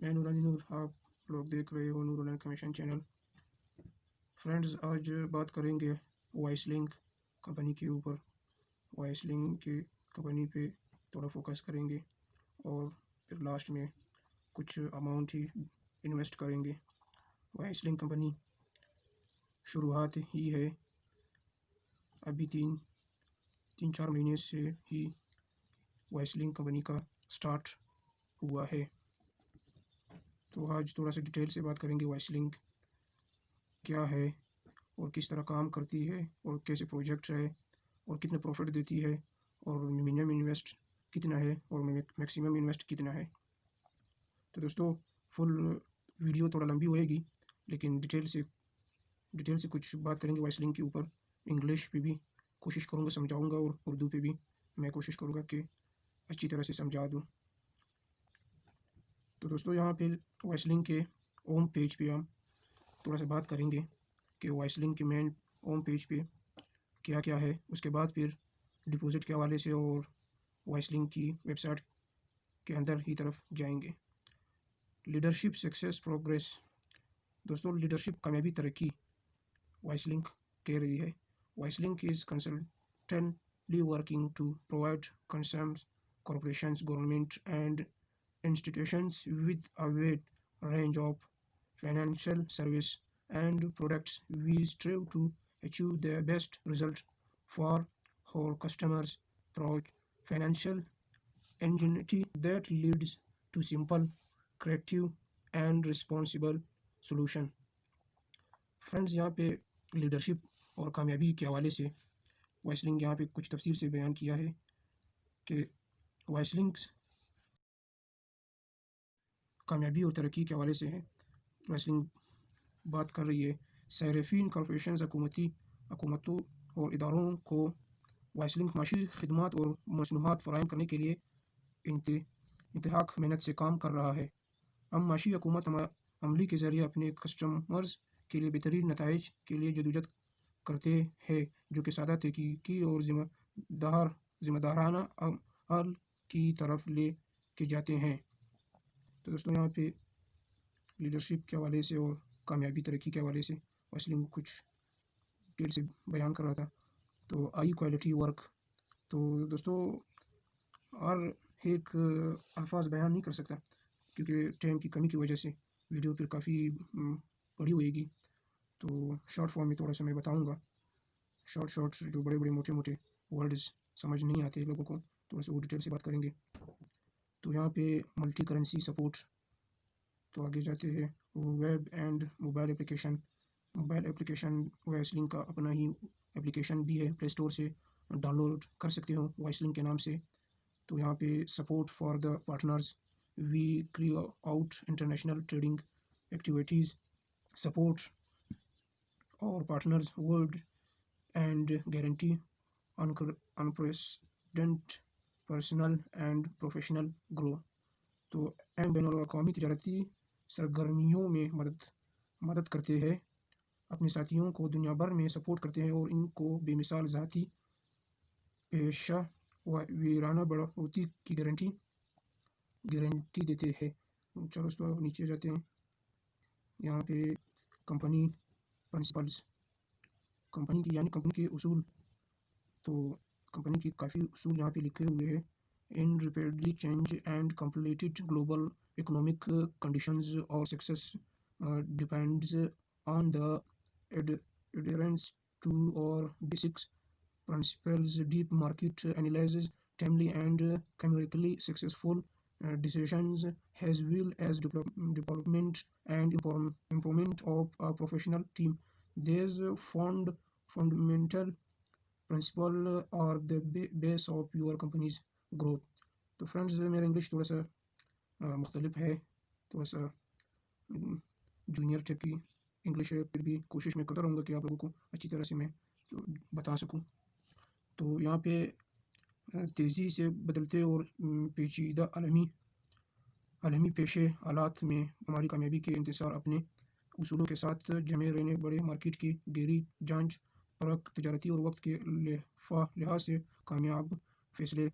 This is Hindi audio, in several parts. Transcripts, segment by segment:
मैं नूरानी नूर, आप लोग देख रहे हो नूर इन्फॉर्मेशन चैनल। फ्रेंड्स, आज बात करेंगे वाइसलिंक कंपनी के ऊपर। वाइसलिंक की कंपनी पे थोड़ा फोकस करेंगे और फिर लास्ट में कुछ अमाउंट ही इन्वेस्ट करेंगे। वाइसलिंक कंपनी शुरुआत ही है, अभी तीन चार महीने से ही वाइसलिंक कंपनी का स्टार्ट हुआ है। तो आज थोड़ा सा डिटेल से बात करेंगे वाइसलिंक क्या है और किस तरह काम करती है और कैसे प्रोजेक्ट है और कितने प्रॉफिट देती है और मिनिमम इन्वेस्ट कितना है और मैक्सिमम इन्वेस्ट कितना है। तो दोस्तों, फुल वीडियो थोड़ा लंबी होएगी, लेकिन डिटेल से कुछ बात करेंगे वाइसलिंक के ऊपर। इंग्लिश पे भी कोशिश करूँगा समझाऊँगा और उर्दू पे भी मैं कोशिश करूँगा कि अच्छी तरह से समझा दूँ। तो दोस्तों, यहाँ पे वाइसलिंक के होम पेज पे हम थोड़ा सा बात करेंगे कि वाइसलिंक के मेन होम पेज पे क्या क्या है। उसके बाद फिर डिपॉजिट के हवाले से और वाइसलिंक की वेबसाइट के अंदर ही तरफ जाएंगे। Leadership success progress. दोस्तों, लीडरशिप कामयाबी तरक्की वाइसलिंक कह रही है। Wiselink is consistently working to provide concerns corporations, government and institutions with a wide range of financial service and products. We strive to achieve the best result for our customers through financial ingenuity that leads to simple, creative and responsible solution। Friends, यहाँ पे लीडरशिप और कामयाबी के हवाले से वाइसलिंग यहाँ पे कुछ तफसील से बयान किया है कि वाइसलिंग कामयाबी और तरक्की के हवाले से है। वाइसलिंग बात कर रही है सैरफीन कॉरपोरेशन हुकूमतों और इदारों को वाइसलिंक माशी खदमात और मसनूआत फ़राहम करने के लिए इंतहाक मेहनत से काम कर रहा है। हम माशी हुकूमत अमली के ज़रिए अपने कस्टमर्स के लिए बेहतरीन नताइज के लिए जदोजहद करते हैं, जो कि सादा तहकीकी और ज़िम्मेदाराना हल की तरफ ले के जाते हैं। तो दोस्तों, यहाँ पे लीडरशिप के हवाले से और कामयाबी तरक्की के हवाले से वाइसलिंक कुछ डिटेल से बयान कर रहा था। तो आई क्वालिटी वर्क। तो दोस्तों, और एक अल्फाज बयान नहीं कर सकता क्योंकि टाइम की कमी की वजह से वीडियो फिर काफ़ी बड़ी होएगी। तो शॉर्ट फॉर्म में थोड़ा सा मैं बताऊंगा। शॉर्ट जो बड़े बड़े मोटे वर्ड्स समझ नहीं आते लोगों को, थोड़ा सा वो डिटेल से बात करेंगे। तो यहाँ पे मल्टी करेंसी सपोर्ट। तो आगे जाते हैं वेब एंड मोबाइल एप्लीकेशन वाइसलिंक का अपना ही एप्लीकेशन भी है, प्ले स्टोर से डाउनलोड कर सकते हो वाइसलिंक के नाम से। तो यहाँ पे support for the partners, we create out international trading activities, support और partners world and guarantee unprecedented personal and professional grow. तो अहम बैनुल-अक़वामी तिजारती सरगर्मियों में मदद करते हैं, अपने साथियों को दुनिया भर में सपोर्ट करते हैं और इनको बेमिसाल ज़ाती पेशा व वीराना बढ़ोतरी की गारंटी देते हैं। चलो दोस्तों, नीचे जाते हैं। यहाँ पे कंपनी प्रिंसिपल्स, कंपनी के उसूल। तो कंपनी के काफ़ी उसूल यहाँ पे लिखे हुए हैं। इन rapidly change and complicated global economic conditions, our success depends on the adherence to our basic principles, deep market analysis, timely and commercially successful decisions, as well as development and improvement of a professional team. These fundamental principles are the base of your company's growth। तो फ्रेंड्स, मेरा इंग्लिश थोड़ा सा मुख्तलिफ है, थोड़ा सा जूनियर टाइप की इंग्लिश है, फिर भी कोशिश मैं करता रहूँगा कि आप लोगों को अच्छी तरह से मैं बता सकूँ। तो यहाँ पे तेज़ी से बदलते और पेचीदा आलमी पेशे हालात में हमारी कामयाबी के इंतज़ार अपने उसूलों के साथ जमे रहने, बड़े मार्केट की गहरी जांच परख, तजारती और वक्त के लिहाज से कामयाब फैसले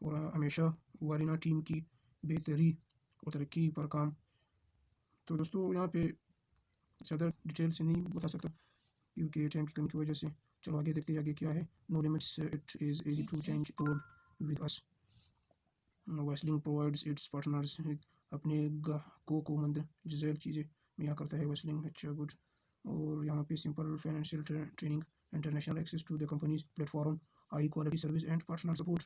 और हमेशा वारिना टीम की बेहतरी और तरक्की पर काम तो दोस्तों यहाँ पे ज़्यादा डिटेल से नहीं बता सकता क्योंकि टाइम की कमी की वजह से। चलो आगे देखते हैं आगे क्या है। No limits, it is easy to change world with us. Weslink provides its partners, अपने ग्राहकों को मंदरजाल चीज़ें मुहैया करता है वेस्लिंग। अच्छा गुड। और यहाँ पे simple financial training, international access to the company's platform, high quality service and partner support,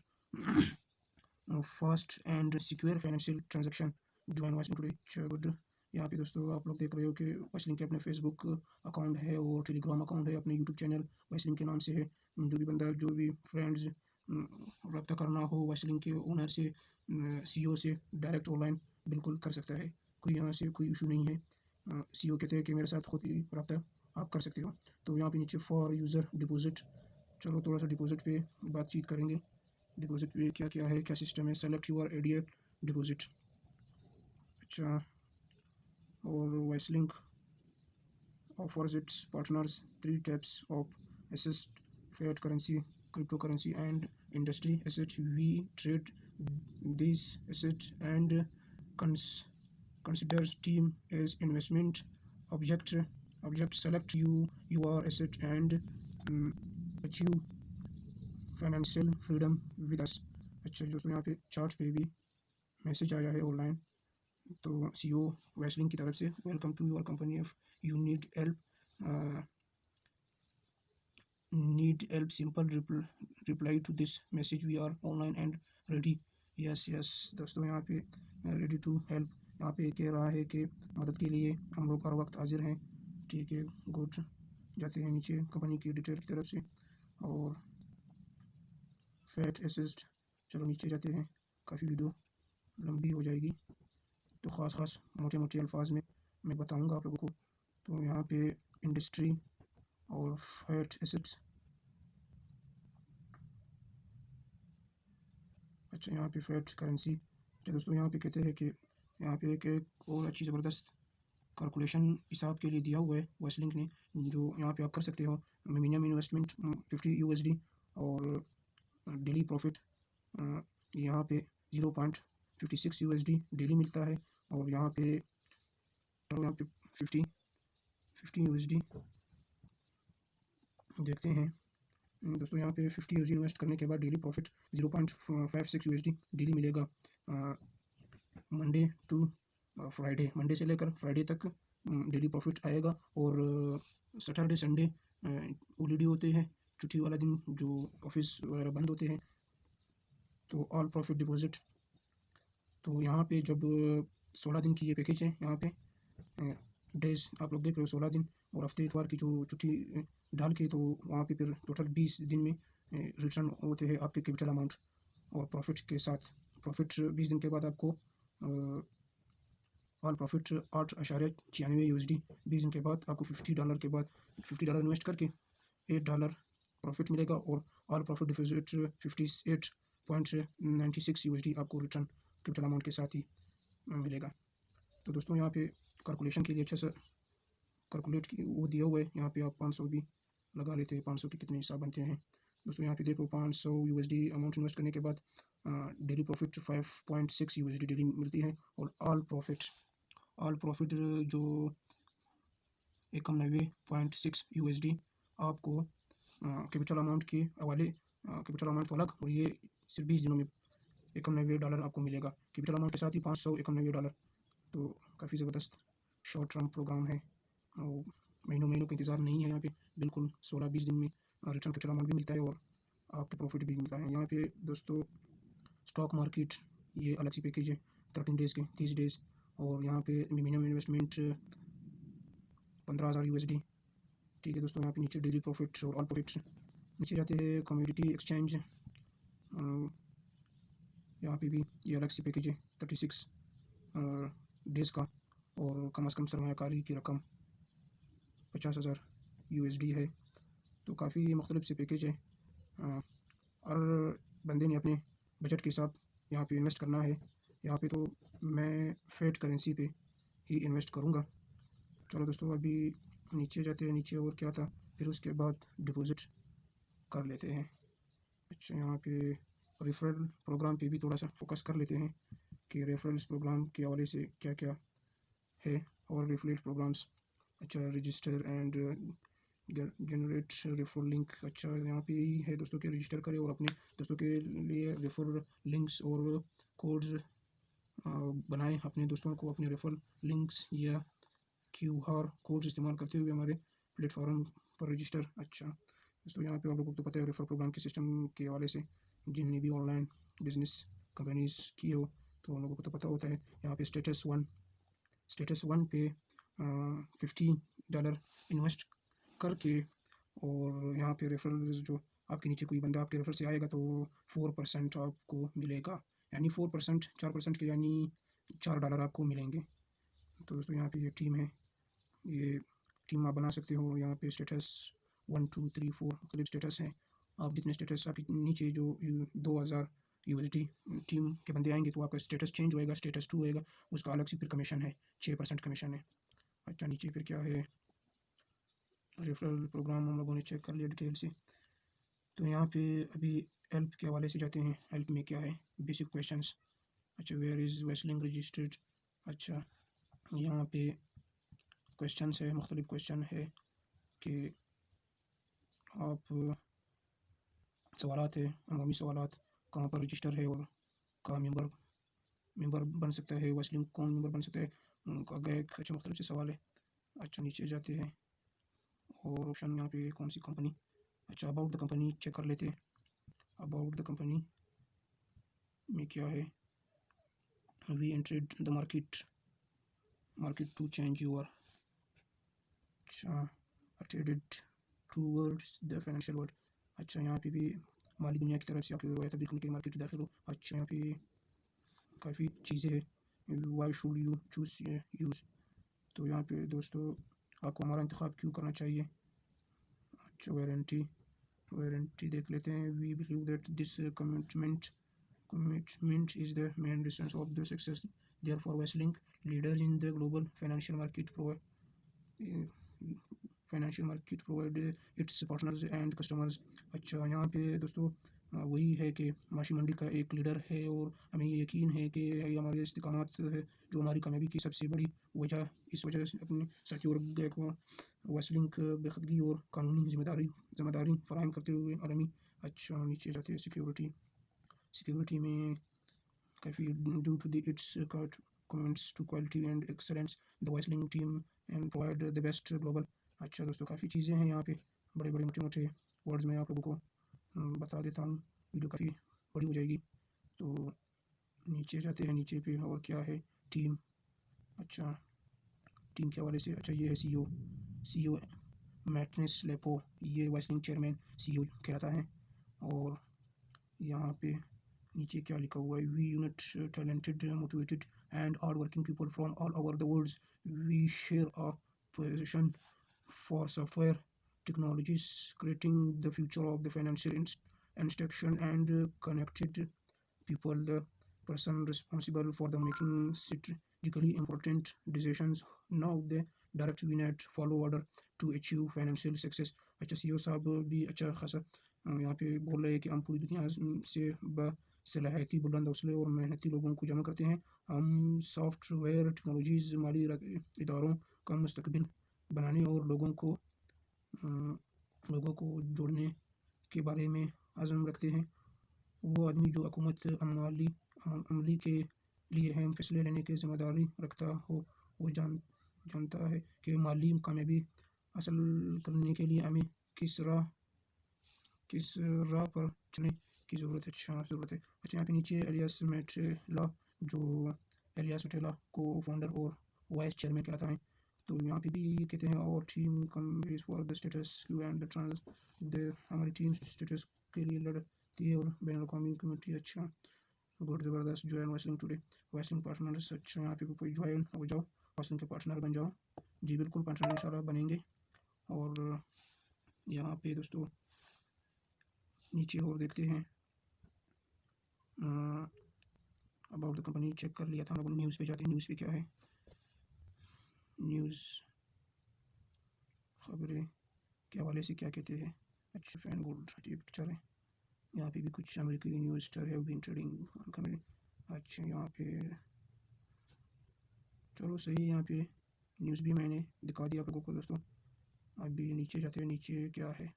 fast and secure financial transaction, join Weslink today. अच्छा गुड। यहाँ पे दोस्तों आप लोग देख रहे हो कि वाइसलिंग के अपने फेसबुक अकाउंट है और टेलीग्राम अकाउंट है, अपने यूट्यूब चैनल वाइसलिंग के नाम से है। जो भी बंदा, जो भी फ्रेंड्स रब्ता करना हो वाइसलिंग के ओनर से, सीईओ से डायरेक्ट ऑनलाइन बिल्कुल कर सकता है। कोई यहाँ से कोई इशू नहीं है। सीईओ कहते हैं कि मेरे साथ खुद ही रब्ता आप कर सकते हो। तो यहाँ पे नीचे फॉर यूज़र डिपॉजिट, चलो थोड़ा सा डिपॉजिट पे बातचीत करेंगे। डिपॉजिट पे क्या क्या है, क्या सिस्टम है। Select your ideal deposit. अच्छा। और वाइसलिंक offers its partners 3 types of assets: fiat currency, cryptocurrency, and industry assets. We trade these assets and cons- consider team as investment object. Select your asset and achieve financial freedom with us. अच्छा दोस्तों यहाँ पे चार्ट पे भी मैसेज आया है ऑनलाइन। तो सीईओ वेस्लिंग की तरफ से, welcome to your company, if you need help simple reply to this message, we are online and ready. Yes yes दोस्तों यहाँ पे रेडी टू हेल्प, यहाँ पे कह रहा है कि मदद के लिए हम लोग हर वक्त हाजिर हैं। ठीक है गुड। जाते हैं नीचे कंपनी की डिटेल की तरफ से और फैट असिस्ट। चलो नीचे जाते हैं, काफ़ी वीडियो लंबी हो जाएगी तो ख़ास मोटे मोटे अल्फाज में मैं बताऊंगा आप लोगों को। तो यहाँ पे इंडस्ट्री और फैट एसिड्स। अच्छा यहाँ पे फैट करेंसी। अच्छा दोस्तों यहाँ पे कहते हैं कि यहाँ पे एक और अच्छी ज़बरदस्त कैलकुलेशन हिसाब के लिए दिया हुआ है वेस्टलिंक ने, जो यहाँ पे आप कर सकते हो। मिनिमम इन्वेस्टमेंट $50 और डेली प्रॉफिट यहाँ पे $0.56 डेली मिलता है। और यहाँ पे $50 देखते हैं दोस्तों। यहाँ पे $50 इन्वेस्ट करने के बाद डेली प्रॉफिट $0.56 डेली मिलेगा। मंडे टू फ्राइडे, मंडे से लेकर फ्राइडे तक डेली प्रॉफिट आएगा। और सैटरडे संडे हॉलीडे होते हैं, छुट्टी वाला दिन जो ऑफिस वगैरह बंद होते हैं, तो ऑल प्रॉफिट डिपॉजिट। तो यहाँ पे जब 16 दिन की ये पैकेज है, यहाँ पे डेज आप लोग देख रहे हो 16 दिन, और हफ्ते इतवार की जो छुट्टी डाल के, तो वहाँ पे फिर टोटल 20 दिन में रिटर्न होते हैं आपके कैपिटल अमाउंट और प्रॉफिट के साथ। प्रॉफिट 20 दिन के बाद आपको ऑल प्रॉफिट $8.96 20 दिन के बाद आपको $50 के बाद $50 इन्वेस्ट करके $8 प्रॉफिट मिलेगा। और ऑल प्रॉफिट डिपॉजिट $58.96 आपको रिटर्न कैपिटल अमाउंट के साथ ही मिलेगा। तो दोस्तों यहाँ पे कैलकुलेशन के लिए अच्छा सा कैलकुलेट वो दिया हुआ है। यहाँ पे आप 500 भी लगा लेते हैं, 500 के कितने हिसाब बनते हैं दोस्तों। यहाँ पे देखो $500 अमाउंट इन्वेस्ट करने के बाद डेली प्रॉफिट $5.6 डेली मिलती है। और ऑल प्रॉफिट जो 91.6 आपको कैपिटल अमाउंट के हवाले, कैपिटल अमाउंट तो अलग, और ये सिर्फ 20 दिनों में $91 आपको मिलेगा कैपिटल अमाउंट के साथ ही $591। तो काफ़ी ज़बरदस्त शॉर्ट टर्म प्रोग्राम है और महीनों का इंतज़ार नहीं है। यहाँ पे बिल्कुल 16-20 दिन में रिटर्न कैपिटल अमाउंट भी मिलता है और आपके प्रॉफिट भी मिलता है। यहाँ पे दोस्तों स्टॉक मार्केट ये अलग सी पैकेज है, 13 डेज़ के 30 डेज़। और यहाँ पे मिनिमम इन्वेस्टमेंट $15,000। ठीक है दोस्तों। यहाँ पे नीचे डेली प्रॉफिट और ऑल प्रॉफिट। नीचे जाते हैं कमोडिटी एक्सचेंज, यहाँ पे भी ये अलग सी पैकेज है 36 डेज़ का, और कम से कम सरमायाकारी की रकम $50,000 है। तो काफ़ी मुख्तलिफ से पैकेज है। हर बंदे ने अपने बजट के हिसाब यहाँ पे इन्वेस्ट करना है। यहाँ पे तो मैं फैट करेंसी पे ही इन्वेस्ट करूँगा। चलो दोस्तों अभी नीचे जाते हैं, नीचे और क्या था, फिर उसके बाद डिपॉजिट कर लेते हैं। अच्छा यहाँ पे रेफरल प्रोग्राम पे भी थोड़ा सा फोकस कर लेते हैं कि रेफरल्स प्रोग्राम के हवाले से क्या क्या है। और एफिलिएट प्रोग्राम्स। अच्छा, register and generate refer link. अच्छा, यहाँ पे यही है दोस्तों कि रजिस्टर करें और अपने दोस्तों के लिए रेफर लिंक्स और कोड्स बनाएं। अपने दोस्तों को अपने रेफर लिंक्स या QR कोड्स इस्तेमाल करते हुए हमारे प्लेटफॉर्म पर रजिस्टर। अच्छा दोस्तों, यहाँ पे आप लोगों को तो पता है रेफर प्रोग्राम के सिस्टम के हवाले से, जिनने भी ऑनलाइन बिजनेस कंपनीज की हो तो उन लोगों को तो पता होता है। यहाँ पे स्टेटस वन पे $50 इन्वेस्ट करके, और यहाँ पे रेफरल जो आपके नीचे कोई बंदा आपके रेफर से आएगा तो 4% आपको मिलेगा, यानी 4%, 4% के यानी $4 आपको मिलेंगे। तो दोस्तों यहाँ पे ये टीम है, ये टीम आप बना सकते हो। यहाँ पे स्टेटस 1 2 3 4 मुख्तलिफ स्टेटस हैं। आप जितने स्टेटस आपके नीचे जो 2000 USD टीम के बंदे आएंगे तो आपका स्टेटस चेंज होएगा, स्टेटस 2 होएगा, उसका अलग से फिर कमीशन है, 6% कमीशन है। अच्छा, नीचे फिर क्या है, रेफरल प्रोग्राम हम लोगों ने चेक कर लिया डिटेल से। तो यहाँ पे अभी हेल्प के हवाले से जाते हैं। हेल्प में क्या है, बेसिक क्वेश्चंस। अच्छा, वेयर इज़ वेस्लिंग रजिस्टर्ड। अच्छा, यहाँ पे क्वेश्चंस है, मुख्तलिफ क्वेश्चन है कि आप सवालात है, अमूमी सवालात, कहाँ पर रजिस्टर है और कहाँ मेंबर बन सकता है, वेस्लिंग कौन मेंबर बन सकता है, उनका गैग। अच्छा, मुख्तलिफ से सवाल है। अच्छा, नीचे जाते हैं और ऑप्शन यहाँ पे कौन सी कंपनी। अच्छा, अबाउट द कंपनी चेक कर लेते हैं। अबाउट द कंपनी में क्या है, we entered the market to change your. अच्छा, traded towards the financial world. अच्छा, यहाँ पे भी माली दुनिया की तरफ से आपकी रवायत बिल्कुल कि मार्केट दाखिल हो। अच्छा, यहाँ पे काफ़ी चीज़ें हैं, why should you choose use. तो यहाँ पे दोस्तों आपको हमारा इंतखाब क्यों करना चाहिए। अच्छा, वारंटी देख लेते हैं। We believe that this commitment is the main reason of the success. Therefore, Westlink, leader in the global financial market provide its partners and customers. अच्छा, यहाँ पे दोस्तों वही है कि माशी मंडी का एक लीडर है और हमें यकीन है कि ये हमारे इस्तेकामात है जो हमारी कामयाबी की सबसे बड़ी वजह। इस वजह से अपने साथियों और गैर को वेस्टलिंक बेखदगी और कानूनी जिम्मेदारी फराहम करते हुए आलमी। अच्छा, नीचे जाते हैं सिक्योरिटी में काफ़ी due to its commitments to quality and excellence, the Wesling team and provide the best global। अच्छा दोस्तों, काफ़ी चीज़ें हैं यहाँ पे, बड़े बड़े मोटे वर्ड्स में आप लोगों को बता देता हूँ, वीडियो काफ़ी बड़ी हो जाएगी। तो नीचे जाते हैं, नीचे पे और क्या है, टीम। अच्छा, टीम के हवाले से अच्छा ये है CEO मैटनेस लेपो, ये वाइसलिंग चेयरमैन CEO कहलाता है। और यहाँ पे नीचे क्या लिखा हुआ है, we unite talented motivated and hard working people from all over the world. We share a passion for software technologies creating the future of the financial institution and connected people, the person responsible for the making strategically important decisions, now the direct winner follow order to achieve financial success। अच्छा, CEO साहब भी अच्छा खासा यहाँ पे बोल रहे हैं कि हम पूरी दुनिया से सलाहियती, बुलंद हौसले और मेहनती लोगों को जमा करते हैं। हम सॉफ्टवेयर टेक्नोलॉजीज़ माली इदारों का मुस्तकबिल बनाने और लोगों को जोड़ने के बारे में अज़्म रखते हैं। वो आदमी जो हुकूमत अमली के लिए अहम फैसले लेने की जिम्मेदारी रखता हो, वो जानता है कि माली कामयाबी हासिल करने के लिए हमें किस राह पर चलने की ज़रूरत है। अच्छा, यहाँ पे नीचे एलियास मेटेला को फाउंडर और वाइस चेयरमैन कहलाता है। तो यहाँ पे भी ये कहते हैं और team competes for the status quo and the trans, हमारी टीम स्टेटस के लिए लड़ती है और बैनुल अक़वामी कम्युनिटी। अच्छा, गुड, ज़बरदस्त। Join Weslink today, Weslink partners. अच्छा, यहाँ पे कोई ज्वाइन हो जाओ, वेस्लिंग के पार्टनर बन जाओ। जी बिल्कुल, पार्टनर इंशाल्लाह बनेंगे। और यहाँ पे दोस्तों नीचे और देखते हैं, अबाउट द कंपनी चेक कर लिया था हम लोगों ने। न्यूज़ पे जाते हैं, न्यूज़ पे क्या है, न्यूज़ खबरें के हवाले से क्या कहते हैं। अच्छा, फैन गोल्ड ये पिक्चर है, यहाँ पे भी कुछ अमेरिकी न्यूज़ स्टार है बीन ट्रेडिंग कंपनी। अच्छा, यहाँ पे चलो सही है, यहाँ पे न्यूज़ भी मैंने दिखा दिया आप लोगों को दोस्तों। अभी नीचे जाते हैं, नीचे क्या है।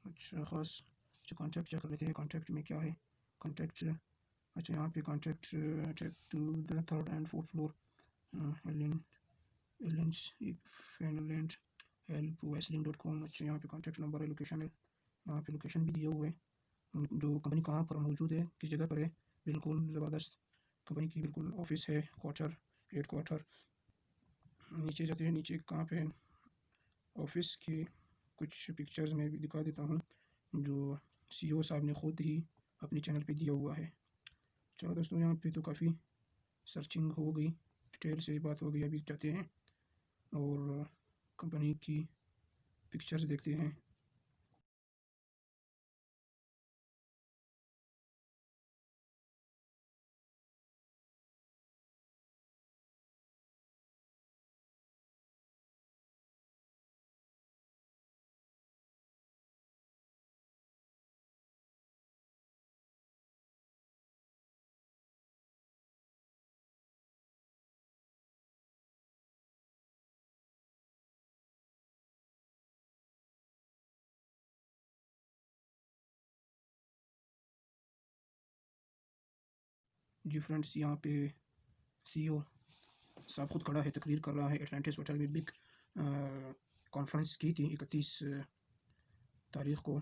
अच्छा ख़ास अच्छा कॉन्ट्रैक्ट चेक कर लेते हैं, कॉन्ट्रैक्ट में क्या है। कॉन्ट्रैक्ट अच्छा यहाँ पे contract check to the third and fourth floor alien aliens Finland help wrestling.com। अच्छा यहाँ पे कॉन्टैक्ट नंबर है, लोकेशन है, यहाँ पे लोकेशन भी दिया हुआ है, जो कंपनी कहाँ पर मौजूद है, किस जगह पर है। बिल्कुल ज़बरदस्त कंपनी की बिल्कुल ऑफिस है, क्वार्टर हेड क्वार्टर। नीचे जाते हैं, नीचे कहाँ पे है ऑफिस की कुछ पिक्चर्स में भी दिखा देता हूँ, जो सीईओ साहब ने खुद ही अपने चैनल पे दिया हुआ है। चलो दोस्तों यहाँ पे तो काफ़ी सर्चिंग हो गई, डिटेल से बात हो गई। अभी जाते हैं और कंपनी की पिक्चर्स देखते हैं। जी फ्रेंड्स, यहाँ पे सीईओ साहब खुद खड़ा है, तकरीर कर रहा है। एटलांटिस होटल में बिग कॉन्फ्रेंस की थी 31 तारीख को,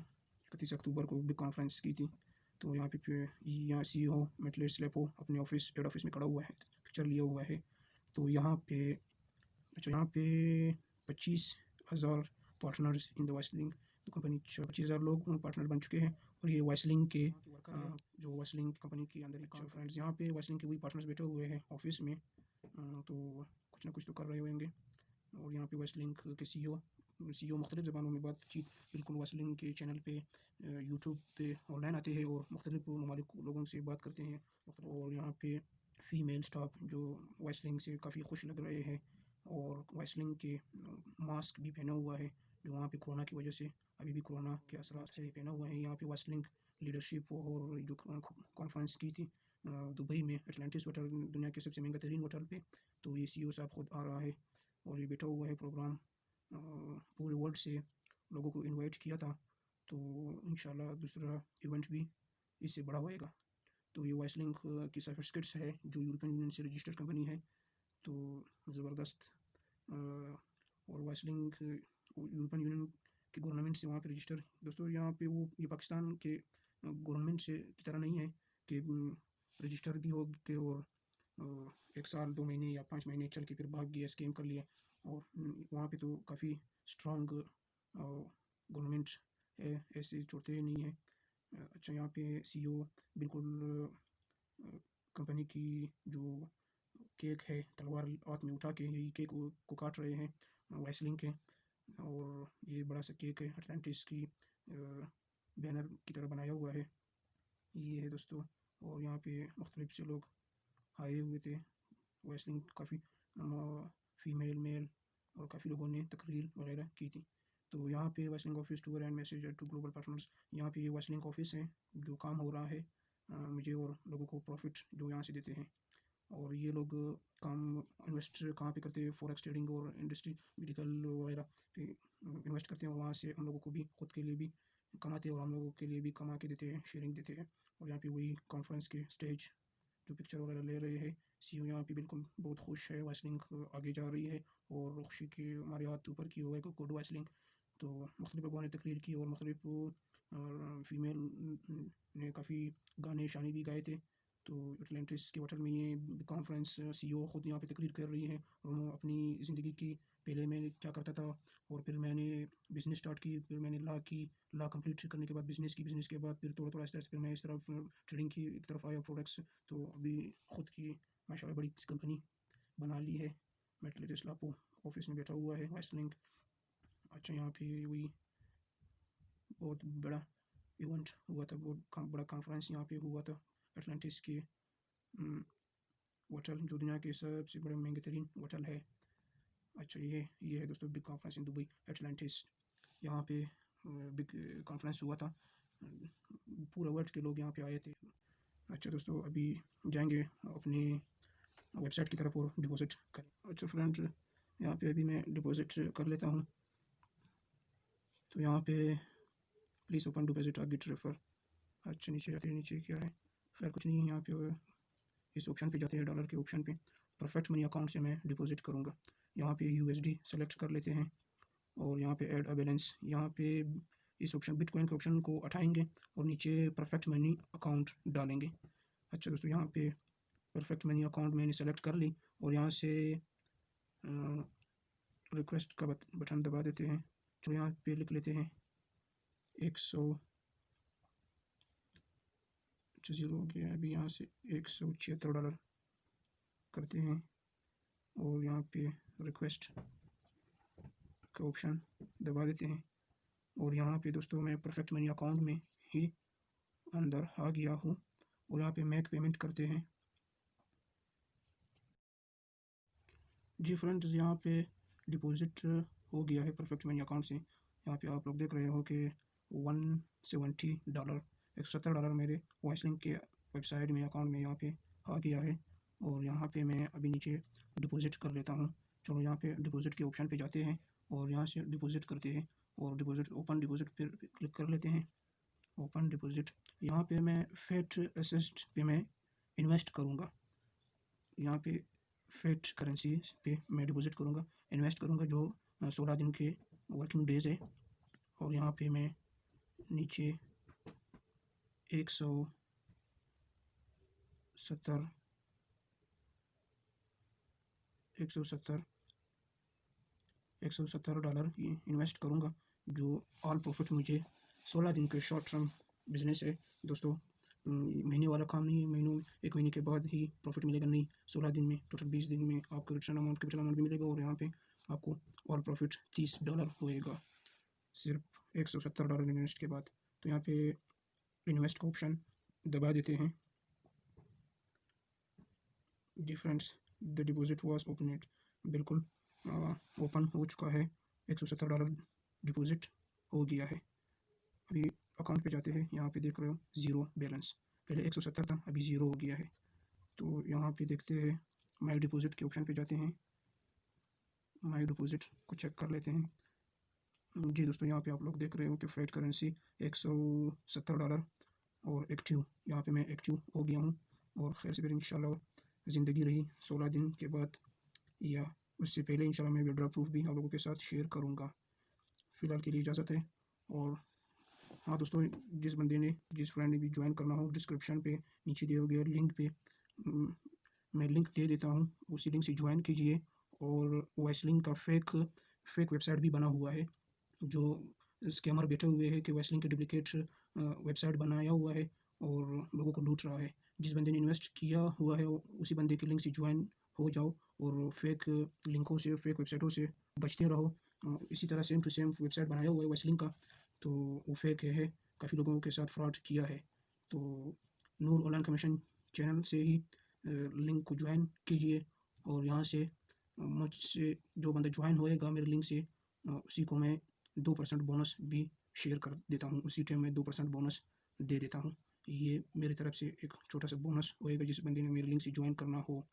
31 अक्टूबर को बिग कॉन्फ्रेंस की थी। तो यहाँ पे यहाँ सीईओ मेटलेट स्लेपो अपने ऑफिस हेड ऑफिस में खड़ा हुआ है, पिक्चर लिया हुआ है। तो यहाँ पे अच्छा यहाँ पे 25,000 पार्टनर्स इन द वाइसलिंग। तो कंपनी 25,000 लोग पार्टनर बन चुके हैं, और ये वाइसलिंग के जो वाइसलिंग कंपनी के अंदर ही काम। फ्रेंड्स यहाँ पे वाइसलिंग के वही पार्टनर्स बैठे हुए हैं ऑफिस में, तो कुछ ना कुछ तो कर रहे होंगे। और यहाँ पे वेस्टलिंक के सीईओ मुख्तलिफ़ ज़बानों में बातचीत बिल्कुल वेस्टलिंक के चैनल पे यूट्यूब पे ऑनलाइन आते हैं और मुख्तलिफ़ ममालिक लोगों से बात करते हैं। और यहाँ पे फ़ीमेल स्टाफ जो वेस्टलिंग से काफ़ी खुश लग रहे हैं, और वेस्टलिंग के मास्क भी पहना हुआ है, जो वहाँ पे कोरोना की वजह से अभी भी कोरोना के असरात से पहना हुआ है। यहाँ पे वेस्टलिंग लीडरशिप और जो कॉन्फ्रेंस की थी दुबई में एटलांटिस होटल, दुनिया के सबसे महंगा तरीन होटल पे। तो ये सीईओ साहब खुद आ रहा है और ये बैठा हुआ है। प्रोग्राम पूरे वर्ल्ड से लोगों को इनवाइट किया था, तो इंशाल्लाह दूसरा इवेंट भी इससे बड़ा होएगा। तो ये वाइसलिंक की सर्टिफिकेट्स है जो यूरोपियन यूनियन से रजिस्टर्ड कंपनी है, तो ज़बरदस्त। और वाइसलिंक यूरोपियन यूनियन की गवर्नमेंट से वहाँ पे रजिस्टर। दोस्तों यहाँ पे वो ये पाकिस्तान के गवर्नमेंट से की तरह नहीं है कि रजिस्टर भी हो के और 1 साल 2 महीने या 5 महीने चल के फिर भाग गया, स्कैम कर लिया। और वहाँ पे तो काफ़ी स्ट्रॉन्ग गवर्नमेंट है, ऐसे छोड़ते नहीं है। अच्छा यहाँ पे सीईओ बिल्कुल कंपनी की जो केक है तलवार हाथ में उठा के यही केक को काट रहे हैं वेस्लिंग के। और ये बड़ा सा केक है, अटलांटिस की बैनर की तरह बनाया हुआ है, ये है दोस्तों। और यहाँ पे मुख्तलिफ से लोग आए हुए थे, वेस्लिंग काफ़ी फ़ीमेल मेल और काफ़ी लोगों ने तकरीर वगैरह की थी। तो यहाँ पे Weslink office tour and message to global partners. यहाँ पे ये वेस्लिंग ऑफिस है जो काम हो रहा है मुझे और लोगों को प्रॉफिट जो यहाँ से देते हैं। और ये लोग काम इन्वेस्ट कहाँ पे करते हैं, फॉरेक्स ट्रेडिंग और इंडस्ट्री मेडिकल वगैरह पे इन्वेस्ट करते हैं, और वहाँ से हम लोगों को भी खुद के लिए भी कमाते हैं और हम लोगों के लिए भी कमा के देते हैं, शेयरिंग देते हैं। और यहाँ पे वही कॉन्फ्रेंस के स्टेज जो पिक्चर वगैरह ले रहे हैं। सीईओ यहाँ पे बिल्कुल बहुत खुश है, वाइसलिंग आगे जा रही है और खुशी के हमारे हाथ ऊपर की हुआ है गुड वाइसलिंग। तो मुख्तलिफ लोगों ने तकरीर की और मुख्तलिफ फ़ीमेल ने काफ़ी गाने शाने भी गाए थे। तो एटलांटिस के होटल में ये कॉन्फ्रेंस सीईओ खुद यहाँ पे तकरीर कर रही है, और वो अपनी ज़िंदगी की पहले मैं क्या करता था और फिर मैंने बिज़नेस स्टार्ट की, फिर मैंने लॉ कंप्लीट करने के बाद बिज़नेस की, बिज़नेस के बाद फिर थोड़ा थोड़ा इस तरह से फिर मैं इस तरफ ट्रेडिंग की एक तरफ आया प्रोडक्ट्स। तो अभी खुद की माशाल्लाह बड़ी कंपनी बना ली है। मेटलेटिस लापो ऑफिस में बैठा हुआ है वाइसलिंग। अच्छा यहाँ पे वही बहुत बड़ा इवेंट हुआ था, बहुत बड़ा कॉन्फ्रेंस यहाँ पे हुआ था एटलांटिस के होटल, जो दुनिया के सबसे बड़े महंगे तरीन होटल है। अच्छा ये है दोस्तों big conference in Dubai Atlantis. यहाँ पे बिग कॉन्फ्रेंस हुआ था, पूरा वर्ल्ड के लोग यहाँ पे आए थे। अच्छा दोस्तों अभी जाएंगे अपने वेबसाइट की तरफ और डिपॉजिट करें। अच्छा फ्रेंड्स, यहाँ पे अभी मैं डिपॉजिट कर लेता हूँ। तो यहाँ पे please open deposit get refer. अच्छा नीचे जाते हैं, नीचे क्या है, खैर कुछ नहीं है। यहाँ पे इस ऑप्शन पे जाते हैं, डॉलर के ऑप्शन पे। परफेक्ट मनी अकाउंट से मैं डिपॉजिट करूँगा। यहाँ पे यूएसडी सेलेक्ट कर लेते हैं और यहाँ पे ऐड अ बैलेंस, यहाँ पे इस ऑप्शन बिटकॉइन के ऑप्शन को उठाएंगे और नीचे परफेक्ट मनी अकाउंट डालेंगे। अच्छा दोस्तों, यहाँ पे परफेक्ट मनी अकाउंट मैंने सेलेक्ट कर ली और यहाँ से रिक्वेस्ट का बटन दबा देते हैं। तो यहाँ पे लिख लेते हैं 100 ज़ीरो हो गया। अभी यहाँ से $176 करते हैं और यहाँ पे रिक्वेस्ट का ऑप्शन दबा देते हैं और यहाँ पे दोस्तों मैं परफेक्ट मनी अकाउंट में ही अंदर आ गया हूँ और यहाँ पे मेक पेमेंट करते हैं। जी फ्रेंड्स, यहाँ पे डिपॉजिट हो गया है परफेक्ट मनी अकाउंट से। यहाँ पे आप लोग देख रहे हो कि $170 $170 मेरे वॉइसलिंक के वेबसाइट में अकाउंट में यहाँ पे आ गया है और यहाँ पे मैं अभी नीचे डिपॉजिट कर लेता हूँ। चलो यहाँ पे डिपॉजिट के ऑप्शन पे जाते हैं और यहाँ से डिपॉजिट करते हैं और डिपॉजिट ओपन डिपॉजिट पर क्लिक कर लेते हैं। ओपन डिपॉजिट, यहाँ पे मैं फेट एसेट पे मैं इन्वेस्ट करूँगा। यहाँ पे फेट करेंसी पे मैं डिपॉजिट करूँगा, इन्वेस्ट करूँगा, जो 16 दिन के वर्किंग डेज़ है। और यहाँ पे मैं नीचे 170 $170 की इन्वेस्ट करूँगा, जो ऑल प्रॉफिट मुझे 16 दिन के शॉर्ट टर्म बिजनेस है दोस्तों। महीने वाला काम नहीं है, एक महीने के बाद ही प्रॉफिट मिलेगा, नहीं 16 दिन में, टोटल 20 दिन में आपको रिटर्न अमाउंट कैपिटल अमाउंट भी मिलेगा और यहाँ पे आपको ऑल प्रॉफिट $30 होएगा सिर्फ $170 इन्वेस्ट के बाद। तो यहाँ पे इन्वेस्ट का ऑप्शन दबा देते हैं। जी friends, the deposit was open, बिल्कुल ओपन हो चुका है। $170 डिपॉजिट हो गया है। अभी अकाउंट पे जाते हैं, यहाँ पे देख रहे हो ज़ीरो बैलेंस, पहले 170 था, अभी ज़ीरो हो गया है। तो यहाँ पे देखते हैं, माई डिपॉजिट के ऑप्शन पे जाते हैं, माई डिपॉजिट को चेक कर लेते हैं। जी दोस्तों, यहाँ पे आप लोग देख रहे हो कि फेट करेंसी $170 और एक्टिव, यहाँ पे मैं एक्टिव हो गया हूँ और खैर से फिर इंशाल्लाह ज़िंदगी रही 16 दिन के बाद या उससे पहले इंशाल्लाह मैं विड्रॉ प्रूफ भी आप लोगों के साथ शेयर करूँगा। फ़िलहाल के लिए इजाज़त है। और हाँ दोस्तों, जिस फ्रेंड ने भी ज्वाइन करना हो, डिस्क्रिप्शन पे नीचे दिए गए लिंक पे मैं लिंक दे देता हूँ, उसी लिंक से ज्वाइन कीजिए। और वॉइसलिंक का फेक वेबसाइट भी बना हुआ है, जो स्कैमर बैठे हुए हैं कि वॉइसलिंक के डुप्लिकेट वेबसाइट बनाया हुआ है और लोगों को लूट रहा है। जिस बंदे ने इन्वेस्ट किया हुआ है उसी बंदे के लिंक से ज्वाइन हो जाओ और फेक लिंकों से, फेक वेबसाइटों से बचते रहो। इसी तरह सेम टू सेम वेबसाइट बनाया हुआ है वॉइसलिंक का, तो वो फेक है, काफ़ी लोगों के साथ फ्रॉड किया है। तो नूर ऑनलाइन कमीशन चैनल से ही लिंक को ज्वाइन कीजिए और यहाँ से मुझसे जो बंदा ज्वाइन होएगा मेरे लिंक से, उसी को मैं 2% बोनस भी शेयर कर देता हूँ, उसी टाइम में 2% बोनस दे देता हूँ। ये मेरी तरफ से एक छोटा सा बोनस होएगा जिस बंदे ने मेरे लिंक से ज्वाइन करना हो।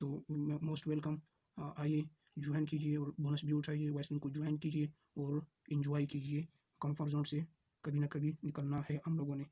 तो मोस्ट वेलकम, आइए ज्वाइन कीजिए और बोनस भी उठाइए, वॉइसलिंक को ज्वाइन कीजिए और इन्जॉय कीजिए। कंफर्ट जोन से कभी ना कभी निकलना है हम लोगों ने।